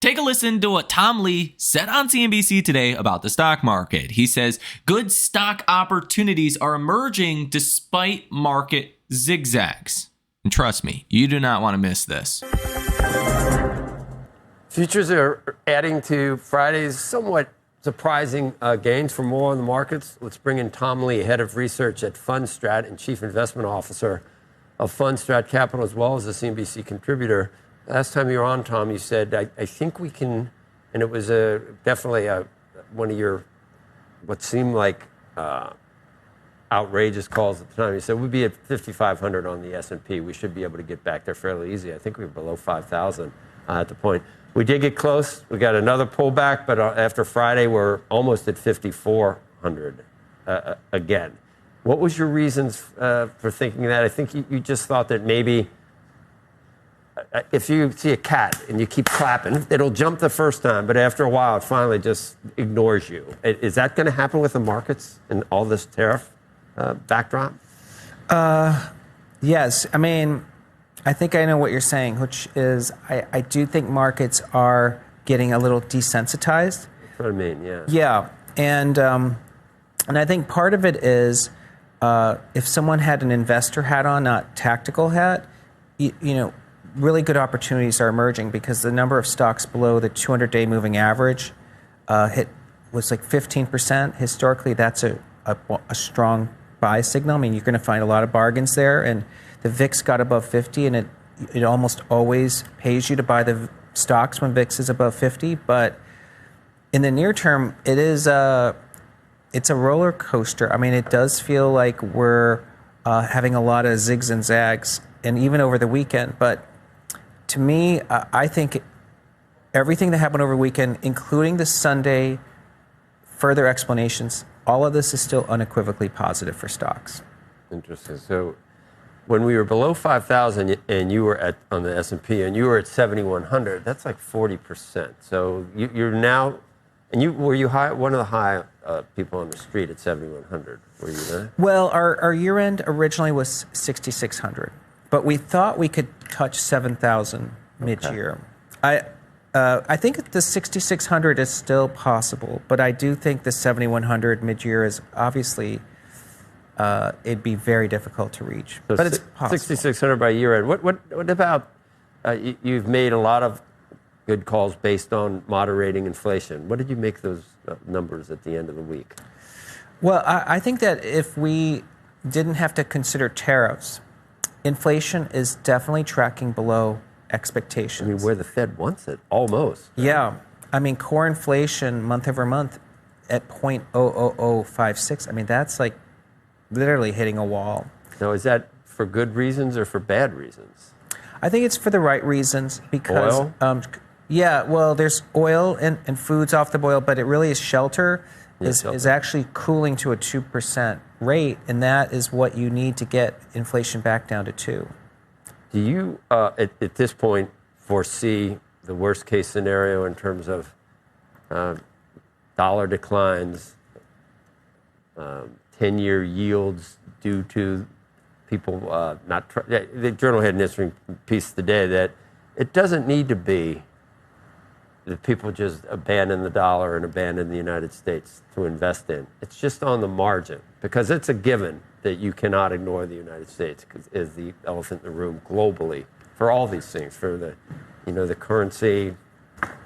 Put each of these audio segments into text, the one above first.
Take a listen to what Tom Lee said on CNBC today about the stock market. He says good stock opportunities are emerging despite market zigzags. And trust me, you do not want to miss this. Futures are adding to Friday's somewhat surprising gains. For more on the markets, let's bring in Tom Lee, head of research at Fundstrat and chief investment officer of Fundstrat Capital, as well as a CNBC contributor. Last time you were on, Tom, you said, I think we can, and it was definitely one of your, what seemed like outrageous calls at the time. You said, we'd be at 5,500 on the S&P. We should be able to get back there fairly easy. I think we were below 5,000 at the point. We did get close. We got another pullback, but after Friday, we're almost at 5,400 again. What was your reasons for thinking that? I think you just thought that maybe if you see a cat and you keep clapping, it'll jump the first time, but after a while, it finally just ignores you. Is that going to happen with the markets and all this tariff backdrop? Yes. I mean, I think I know what you're saying, which is I do think markets are getting a little desensitized. That's what I mean, yeah. Yeah. And I think part of it is if someone had an investor hat on, not tactical hat, you know, really good opportunities are emerging because the number of stocks below the 200-day moving average was like 15%. Historically, that's a strong buy signal. I mean, you're going to find a lot of bargains there. And the VIX got above 50, and it almost always pays you to buy the stocks when VIX is above 50. But in the near term, it's a roller coaster. I mean, it does feel like we're having a lot of zigs and zags, and even over the weekend. But to me, I think everything that happened over the weekend, including the Sunday further explanations, all of this is still unequivocally positive for stocks. Interesting. So when we were below 5,000 and you were on the S&P and you were at 7,100, that's like 40%. So you're now, and were you one of the high people on the street at 7,100? Were you there? Well, our year end originally was 6,600. But we thought we could touch 7,000 mid-year. Okay. I think the 6,600 is still possible, but I do think the 7,100 mid-year is obviously it'd be very difficult to reach. So but it's possible. 6,600 by year-end. What about you've made a lot of good calls based on moderating inflation. What did you make those numbers at the end of the week? Well, I think that if we didn't have to consider tariffs, inflation is definitely tracking below expectations. I mean, where the Fed wants it, almost. Right? Yeah. I mean, core inflation month over month at 0.00056. I mean, that's like literally hitting a wall. Now, is that for good reasons or for bad reasons? I think it's for the right reasons because... Oil? Yeah, well, there's oil and foods off the boil, but it really is shelter. Is actually cooling to a 2% rate, and that is what you need to get inflation back down to 2. Do you, at this point, foresee the worst-case scenario in terms of dollar declines, 10-year yields due to people the Journal had an interesting piece today that it doesn't need to be that people just abandon the dollar and abandon the United States to invest in. It's just on the margin because it's a given that you cannot ignore the United States because is the elephant in the room globally for all these things, for the currency,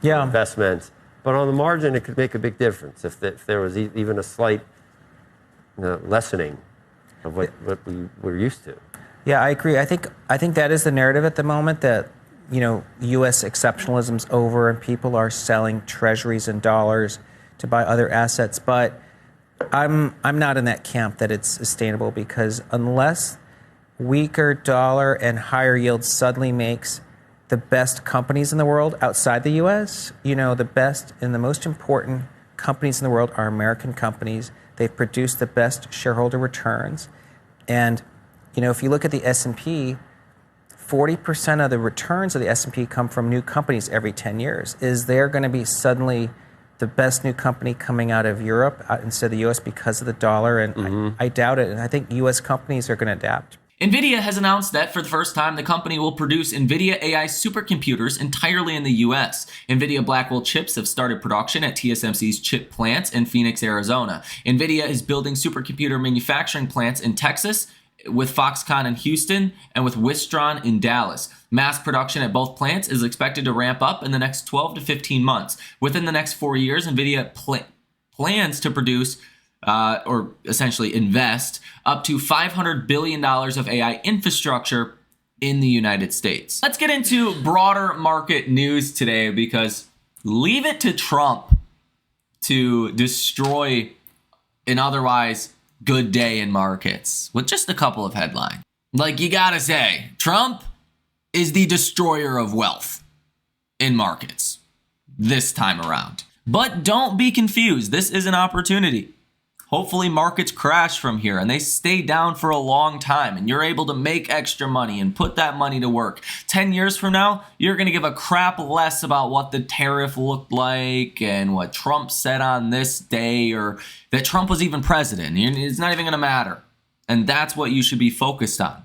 investments. But on the margin, it could make a big difference if there was even a slight lessening of what we were used to. Yeah, I agree. I think that is the narrative at the moment that U.S. exceptionalism's over and people are selling treasuries and dollars to buy other assets. But I'm not in that camp that it's sustainable because unless weaker dollar and higher yields suddenly makes the best companies in the world outside the U.S., the best and the most important companies in the world are American companies. They've produced the best shareholder returns. And, if you look at the S&P, 40% of the returns of the S&P come from new companies every 10 years. Is there going to be suddenly the best new company coming out of Europe instead of the U.S. because of the dollar? And I doubt it. And I think U.S. companies are going to adapt. Nvidia has announced that for the first time, the company will produce Nvidia AI supercomputers entirely in the US. Nvidia Blackwell chips have started production at TSMC's chip plants in Phoenix, Arizona. Nvidia is building supercomputer manufacturing plants in Texas, with Foxconn in Houston, and with Wistron in Dallas. Mass production at both plants is expected to ramp up in the next 12 to 15 months. Within the next 4 years, Nvidia plans to produce or essentially invest up to $500 billion of AI infrastructure in the United States. Let's get into broader market news today, because leave it to Trump to destroy an otherwise good day in markets with just a couple of headlines. Like, you gotta say, Trump is the destroyer of wealth in markets this time around. But don't be confused. This is an opportunity. Hopefully markets crash from here and they stay down for a long time and you're able to make extra money and put that money to work. 10 years from now, you're going to give a crap less about what the tariff looked like and what Trump said on this day, or that Trump was even president. It's not even going to matter. And that's what you should be focused on.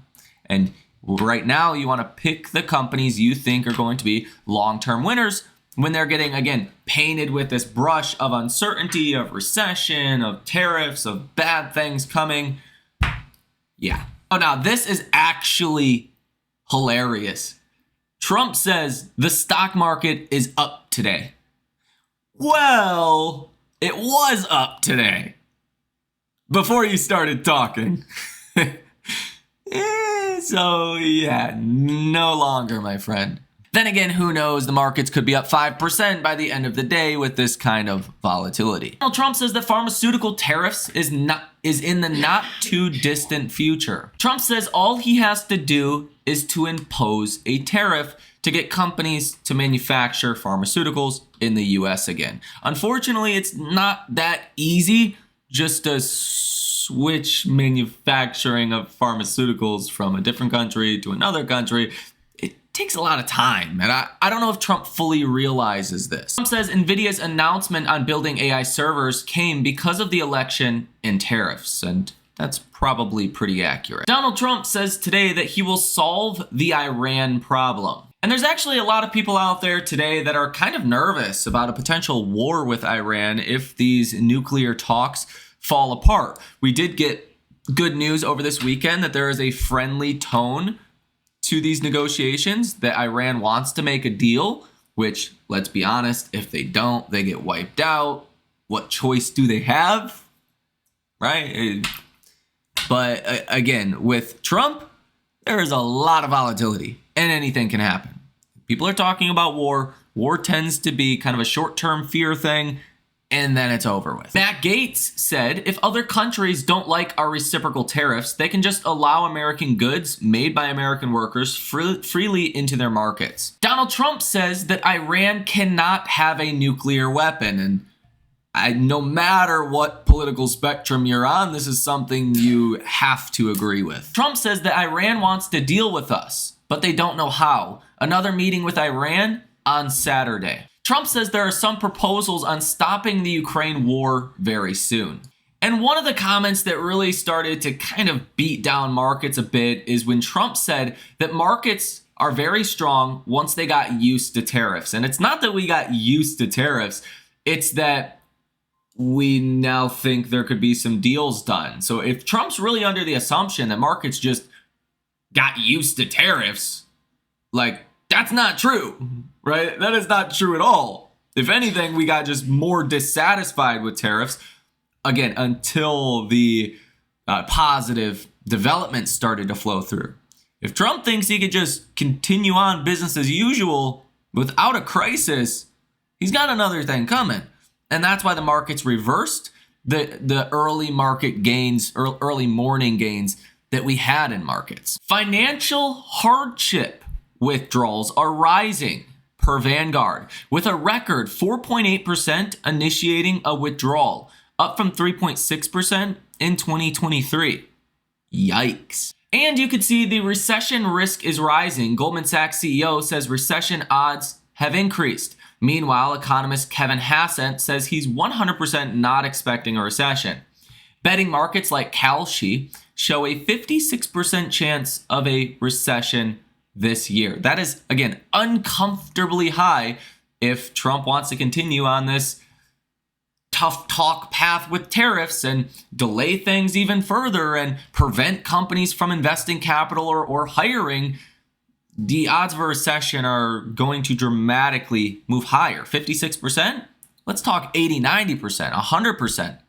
And right now, you want to pick the companies you think are going to be long-term winners when they're getting, again, painted with this brush of uncertainty, of recession, of tariffs, of bad things coming. Yeah. Oh, now this is actually hilarious. Trump says the stock market is up today. Well, it was up today before you started talking. So yeah, no longer, my friend. Then again, who knows? The markets could be up 5% by the end of the day with this kind of volatility. Donald Trump says that pharmaceutical tariffs is in the not too distant future. Trump says all he has to do is to impose a tariff to get companies to manufacture pharmaceuticals in the US again. Unfortunately, it's not that easy just to switch manufacturing of pharmaceuticals from a different country to another country. Takes a lot of time, and I don't know if Trump fully realizes this. Trump says Nvidia's announcement on building AI servers came because of the election and tariffs, and that's probably pretty accurate. Donald Trump says today that he will solve the Iran problem. And there's actually a lot of people out there today that are kind of nervous about a potential war with Iran if these nuclear talks fall apart. We did get good news over this weekend that there is a friendly tone to these negotiations, that Iran wants to make a deal, which, let's be honest, if they don't, they get wiped out. What choice do they have? Right? But again, with Trump, there is a lot of volatility and anything can happen. People are talking about war. War tends to be kind of a short-term fear thing, and then it's over with. Matt Gaetz said, if other countries don't like our reciprocal tariffs, they can just allow American goods made by American workers freely into their markets. Donald Trump says that Iran cannot have a nuclear weapon. And no matter what political spectrum you're on, this is something you have to agree with. Trump says that Iran wants to deal with us, but they don't know how. Another meeting with Iran on Saturday. Trump says there are some proposals on stopping the Ukraine war very soon. And one of the comments that really started to kind of beat down markets a bit is when Trump said that markets are very strong once they got used to tariffs. And it's not that we got used to tariffs, it's that we now think there could be some deals done. So if Trump's really under the assumption that markets just got used to tariffs, like, that's not true, right? That is not true at all. If anything, we got just more dissatisfied with tariffs, again, until the positive developments started to flow through. If Trump thinks he could just continue on business as usual without a crisis, he's got another thing coming. And that's why the markets reversed the early market gains, or early morning gains that we had in markets. Financial hardship withdrawals are rising per Vanguard, with a record 4.8% initiating a withdrawal, up from 3.6% in 2023. Yikes. And you could see the recession risk is rising. Goldman Sachs CEO says recession odds have increased. Meanwhile, economist Kevin Hassett says he's 100% not expecting a recession. Betting markets like Kalshi show a 56% chance of a recession this year. That is, again, uncomfortably high if Trump wants to continue on this tough talk path with tariffs and delay things even further and prevent companies from investing capital or hiring. The odds of a recession are going to dramatically move higher. 56%? Let's talk 80, 90%, 100%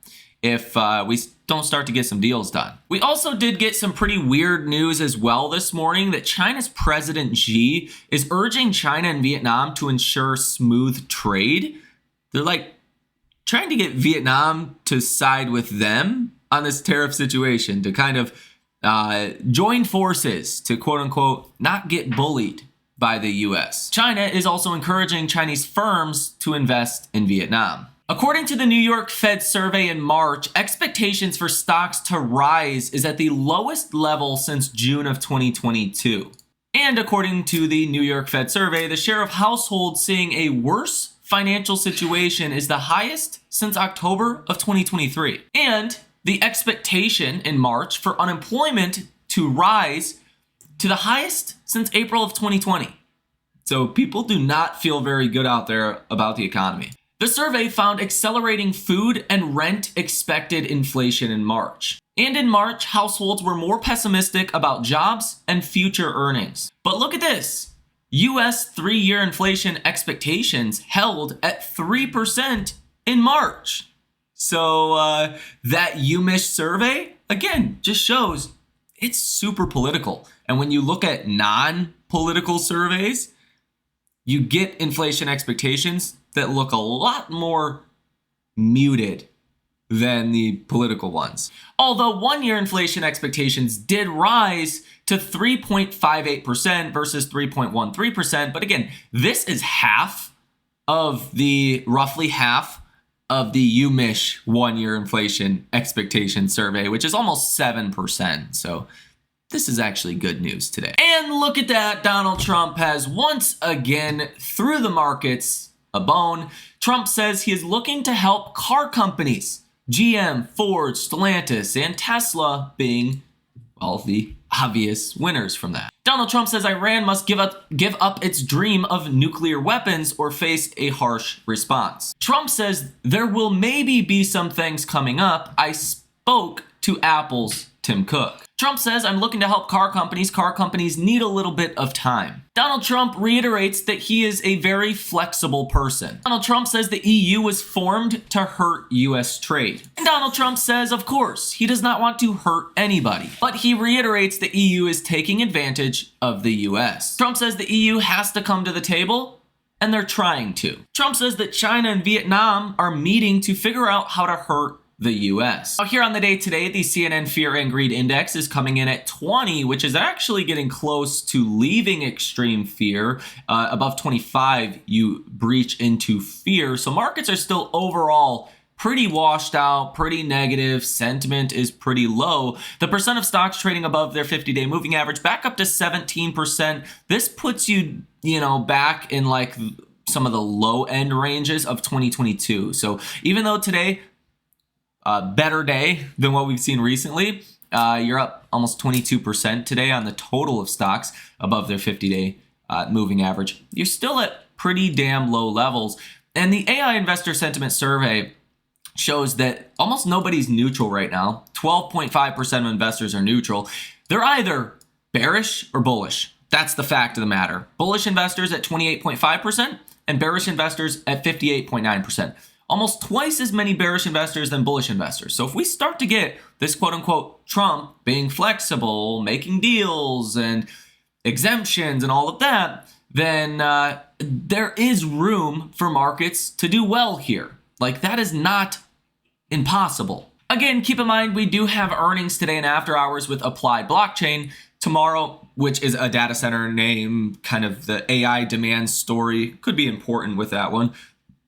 if we don't start to get some deals done. We also did get some pretty weird news as well this morning that China's President Xi is urging China and Vietnam to ensure smooth trade. They're like trying to get Vietnam to side with them on this tariff situation, to kind of join forces to quote unquote not get bullied by the US. China is also encouraging Chinese firms to invest in Vietnam. According to the New York Fed survey in March, expectations for stocks to rise is at the lowest level since June of 2022. And according to the New York Fed survey, the share of households seeing a worse financial situation is the highest since October of 2023. And the expectation in March for unemployment to rise to the highest since April of 2020. So people do not feel very good out there about the economy. The survey found accelerating food and rent expected inflation in March. And in March, households were more pessimistic about jobs and future earnings. But look at this. US 3-year inflation expectations held at 3% in March. So that UMich survey, again, just shows it's super political. And when you look at non-political surveys, you get inflation expectations that look a lot more muted than the political ones. Although 1-year inflation expectations did rise to 3.58% versus 3.13%. But again, this is roughly half of the UMich 1-year inflation expectation survey, which is almost 7%. So this is actually good news today. And look at that, Donald Trump has once again threw the markets a bone. Trump says he is looking to help car companies, GM, Ford, Stellantis, and Tesla being, well, the obvious winners from that. Donald Trump says Iran must give up its dream of nuclear weapons or face a harsh response. Trump says there will maybe be some things coming up. I spoke to Apple's Tim Cook. Trump says, I'm looking to help car companies. Car companies need a little bit of time. Donald Trump reiterates that he is a very flexible person. Donald Trump says the EU was formed to hurt US trade. And Donald Trump says, of course, he does not want to hurt anybody. But he reiterates the EU is taking advantage of the US. Trump says the EU has to come to the table, and they're trying to. Trump says that China and Vietnam are meeting to figure out how to hurt the US. Now, here on the day today, the CNN Fear and Greed Index is coming in at 20, which is actually getting close to leaving extreme fear. Above 25, you breach into fear. So markets are still overall pretty washed out, pretty negative. Sentiment is pretty low. The percent of stocks trading above their 50-day moving average back up to 17%. This puts you, back in like some of the low end ranges of 2022. So even though today, better day than what we've seen recently. You're up almost 22% today on the total of stocks above their 50-day moving average. You're still at pretty damn low levels. And the AI Investor Sentiment Survey shows that almost nobody's neutral right now. 12.5% of investors are neutral. They're either bearish or bullish. That's the fact of the matter. Bullish investors at 28.5% and bearish investors at 58.9%. Almost twice as many bearish investors than bullish investors. So if we start to get this quote unquote Trump being flexible, making deals and exemptions and all of that, then there is room for markets to do well here. Like, that is not impossible. Again, keep in mind, we do have earnings today and after hours with Applied Blockchain. Tomorrow, which is a data center name, kind of the AI demand story, could be important with that one.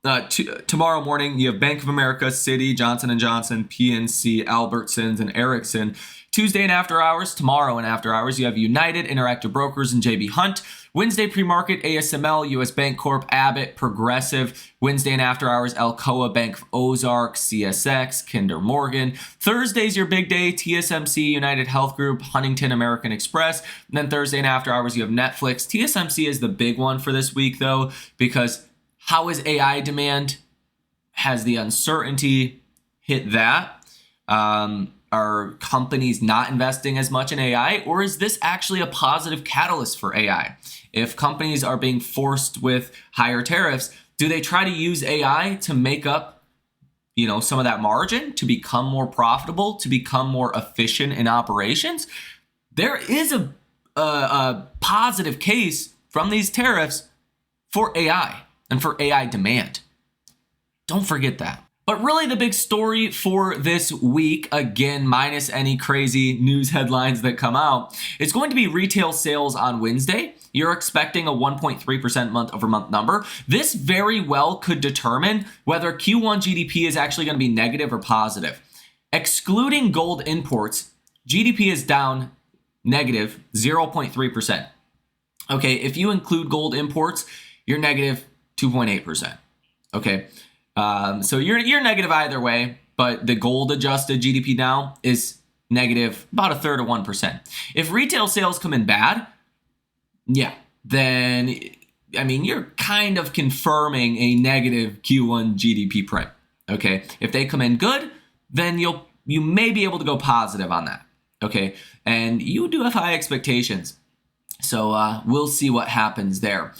Tomorrow morning, you have Bank of America, Citi, Johnson & Johnson, PNC, Albertsons, and Ericsson. Tuesday and after hours, tomorrow and after hours, you have United, Interactive Brokers, and JB Hunt. Wednesday pre-market, ASML, US Bank Corp, Abbott, Progressive. Wednesday and after hours, Alcoa, Bank of Ozark, CSX, Kinder Morgan. Thursday's your big day, TSMC, United Health Group, Huntington, American Express. And then Thursday and after hours, you have Netflix. TSMC is the big one for this week, though, because how is AI demand? Has the uncertainty hit that? Are companies not investing as much in AI, or is this actually a positive catalyst for AI? If companies are being forced with higher tariffs, do they try to use AI to make up, some of that margin, to become more profitable, to become more efficient in operations? There is a positive case from these tariffs for AI and for AI demand. Don't forget that. But really the big story for this week, again, minus any crazy news headlines that come out, it's going to be retail sales on Wednesday. You're expecting a 1.3% month-over-month number. This very well could determine whether Q1 GDP is actually going to be negative or positive. Excluding gold imports, GDP is down negative 0.3%. Okay, if you include gold imports, you're negative 2.8%. Okay. So you're negative either way, but the gold adjusted GDP now is negative about a third of 1%. If retail sales come in bad, then you're kind of confirming a negative Q1 GDP print. Okay, if they come in good, then you may be able to go positive on that. Okay, and you do have high expectations, so we'll see what happens there.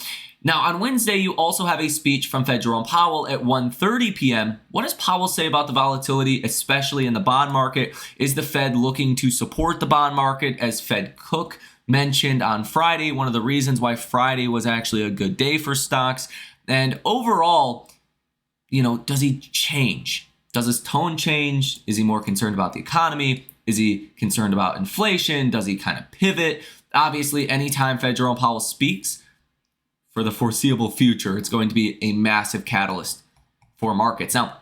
Now, on Wednesday, you also have a speech from Fed Jerome Powell at 1:30 p.m. What does Powell say about the volatility, especially in the bond market? Is the Fed looking to support the bond market, as Fed Cook mentioned on Friday? One of the reasons why Friday was actually a good day for stocks. And overall, does he change? Does his tone change? Is he more concerned about the economy? Is he concerned about inflation? Does he kind of pivot? Obviously, anytime Fed Jerome Powell speaks, for the foreseeable future, it's going to be a massive catalyst for markets. Now,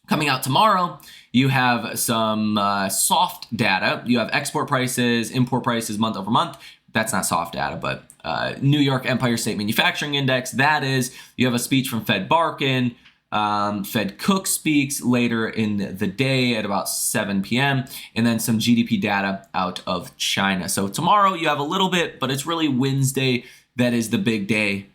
coming out tomorrow, you have some soft data. You have export prices, import prices month over month. That's not soft data, but New York Empire State Manufacturing Index, that is. You have a speech from Fed Barkin. Fed Cook speaks later in the day at about 7 p.m. And then some GDP data out of China. So tomorrow you have a little bit, but it's really Wednesday that is the big day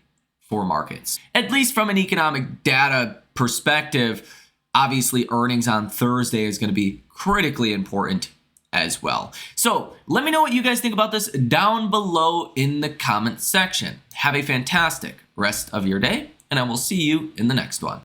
for markets. At least from an economic data perspective, obviously earnings on Thursday is going to be critically important as well. So let me know what you guys think about this down below in the comment section. Have a fantastic rest of your day, and I will see you in the next one.